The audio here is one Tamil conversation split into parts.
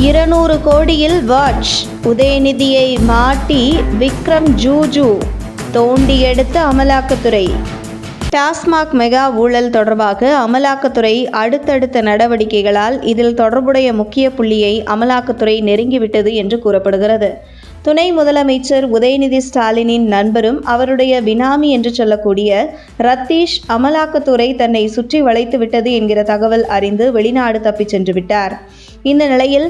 200 கோடியில் வாட்ச், உதயநிதியை மாட்டி விக்ரம் ஜூஜூ தோண்டி எடுத்த அமலாக்கத்துறை. டாஸ்மாக் மெகா ஊழல் தொடர்பாக அமலாக்கத்துறை அடுத்தடுத்த நடவடிக்கைகளால் இதில் தொடர்புடைய முக்கிய புள்ளியை அமலாக்கத்துறை நெருங்கிவிட்டது என்று கூறப்படுகிறது. துணை முதலமைச்சர் உதயநிதி ஸ்டாலினின் நண்பரும் அவருடைய பினாமி என்று சொல்லக்கூடிய ரத்தீஷ் அமலாக்கத்துறை தன்னை சுற்றி வளைத்து விட்டது என்கிற தகவல் அறிந்து வெளிநாடு தப்பிச் சென்று விட்டார். இந்த நிலையில்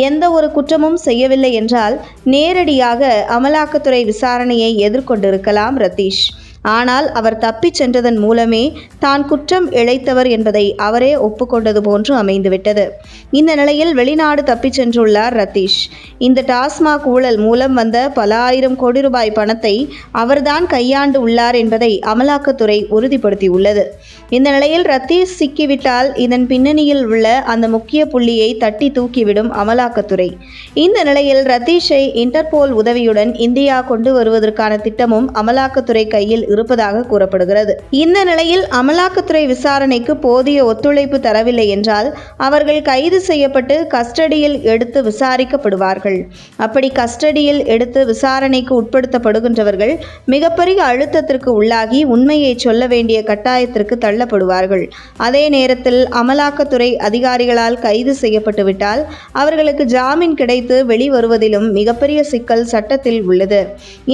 எந்த ஒரு குற்றமும் செய்யவில்லை என்றால் நேரடியாக அமலாக்கத்துறை விசாரணையை எதிர்கொண்டிருக்கலாம் ரத்தீஷ். ஆனால் அவர் தப்பிச் சென்றதன் மூலமே தான் குற்றம் இழைத்தவர் என்பதை அவரே ஒப்புக்கொண்டது போன்று அமைந்துவிட்டது. இந்த நிலையில் வெளிநாடு தப்பிச் சென்றுள்ளார் ரத்தீஷ். இந்த டாஸ்மாக் ஊழல் மூலம் வந்த பல ஆயிரம் கோடி ரூபாய் பணத்தை அவர்தான் கையாண்டு உள்ளார் என்பதை அமலாக்கத்துறை உறுதிப்படுத்தியுள்ளது. இந்த நிலையில் ரத்தீஷ் சிக்கிவிட்டால் இதன் பின்னணியில் உள்ள அந்த முக்கிய புள்ளியை தட்டி தூக்கிவிடும் அமலாக்கத்துறை. இந்த நிலையில் ரத்தீஷை இன்டர்போல் உதவியுடன் இந்தியா கொண்டு வருவதற்கான திட்டமும் அமலாக்கத்துறை கையில் இருப்பதாக கூறப்படுகிறது. இந்த நிலையில் அமலாக்கத்துறை விசாரணைக்கு போதிய ஒத்துழைப்பு தரவில்லை என்றால் அவர்கள் கைது செய்யப்பட்டு கஸ்டடியில் எடுத்து விசாரிக்கப்படுவார்கள். அப்படி கஸ்டடியில் எடுத்து விசாரணைக்கு உட்படுத்தப்படுகின்றவர்கள் மிகப்பெரிய அழுத்தத்திற்கு உள்ளாகி உண்மையை சொல்ல வேண்டிய கட்டாயத்திற்கு தள்ளப்படுவார்கள். அதே நேரத்தில் அமலாக்கத்துறை அதிகாரிகளால் கைது செய்யப்பட்டு விட்டால் அவர்களுக்கு ஜாமீன் கிடைத்து வெளிவருவதிலும் மிகப்பெரிய சிக்கல் சட்டத்தில் உள்ளது.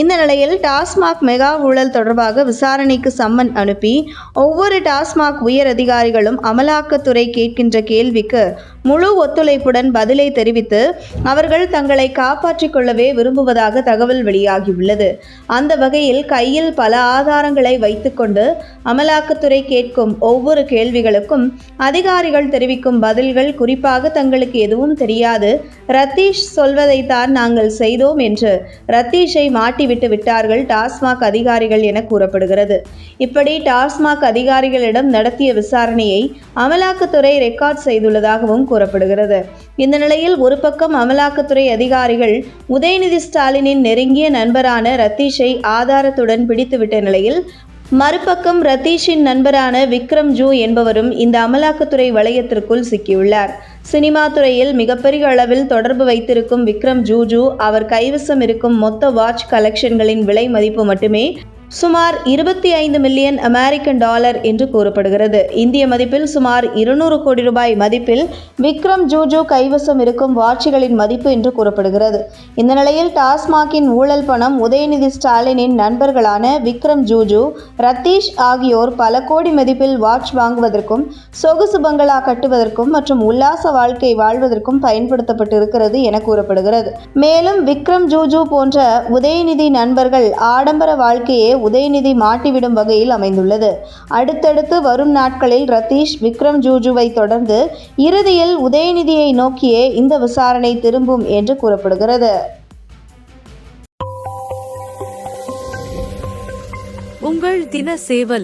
இந்த நிலையில் டாஸ்மாக் மெகா ஊழல் தொடர்பாக விசாரணைக்கு சம்மன் அனுப்பி ஒவ்வொரு டாஸ்மாக் உயர் அதிகாரிகளும் அமலாக்கத்துறை கேட்கின்ற கேள்விக்கு முழு ஒத்துழைப்புடன் பதிலை தெரிவித்து அவர்கள் தங்களை காப்பாற்றிக் கொள்ளவே விரும்புவதாக தகவல் வெளியாகியுள்ளது. அந்த வகையில் கையில் பல ஆதாரங்களை வைத்துக்கொண்டு அமலாக்கத்துறை கேட்கும் ஒவ்வொரு கேள்விகளுக்கும் அதிகாரிகள் தெரிவிக்கும் பதில்கள் குறிப்பாக தங்களுக்கு எதுவும் தெரியாது, ரத்தீஷ் சொல்வதைத்தான் நாங்கள் செய்தோம் என்று ரத்தீஷை மாட்டிவிட்டு விட்டார்கள் டாஸ்மாக் அதிகாரிகள் என கூறப்படுகிறது. இப்படி டாஸ்மாக் அதிகாரிகளிடம் நடத்திய விசாரணையை அமலாக்கத்துறை ரெக்கார்ட் செய்துள்ளதாகவும் கூறப்படுகிறது. இந்த நிலையில் ஒரு பக்கம் அமலாக்கத்துறை அதிகாரிகள் உதயநிதி ஸ்டாலினின் நெருங்கிய நண்பரான ரத்தீஷை ஆதாரத்துடன் பிடித்துவிட்ட நிலையில் மறுபக்கம் ரத்தீஷின் நண்பரான விக்ரம் ஜூ என்பவரும் இந்த அமலாக்கத்துறை வளையத்திற்குள் சிக்கியுள்ளார். சினிமா துறையில் மிகப்பெரிய அளவில் தொடர்பு வைத்திருக்கும் விக்ரம் ஜூஜூ அவர் கைவசம் இருக்கும் மொத்த வாட்ச் கலெக்ஷன்களின் விலை மதிப்பு மட்டுமே சுமார் 25 மில்லியன் அமெரிக்கன் டாலர் என்று கூறப்படுகிறது. இந்திய மதிப்பில் சுமார் 200 கோடி ரூபாய் மதிப்பில் விக்ரம் ஜூஜூ கைவசம் இருக்கும் வாட்சுகளின் மதிப்பு என்று கூறப்படுகிறது. இந்த நிலையில் டாஸ்மாகின் ஊழல் பணம் உதயநிதி ஸ்டாலினின் நண்பர்களான விக்ரம் ஜூஜூ, ரத்தீஷ் ஆகியோர் பல கோடி மதிப்பில் வாட்ச் வாங்குவதற்கும் சொகுசு பங்களா கட்டுவதற்கும் மற்றும் உல்லாச வாழ்க்கை வாழ்வதற்கும் பயன்படுத்தப்பட்டிருக்கிறது என கூறப்படுகிறது. மேலும் விக்ரம் ஜூஜூ போன்ற உதயநிதி நண்பர்கள் ஆடம்பர வாழ்க்கையை உதயநிதி மாட்டிவிடும் வகையில் அமைந்துள்ளது. அடுத்தடுத்து வரும் நாட்களில் ரத்தீஷ், விக்ரம் ஜூஜூவை தொடர்ந்து இறுதியில் உதயநிதியை நோக்கியே இந்த விசாரணை திரும்பும் என்று கூறப்படுகிறது. உங்கள் தின சேவல்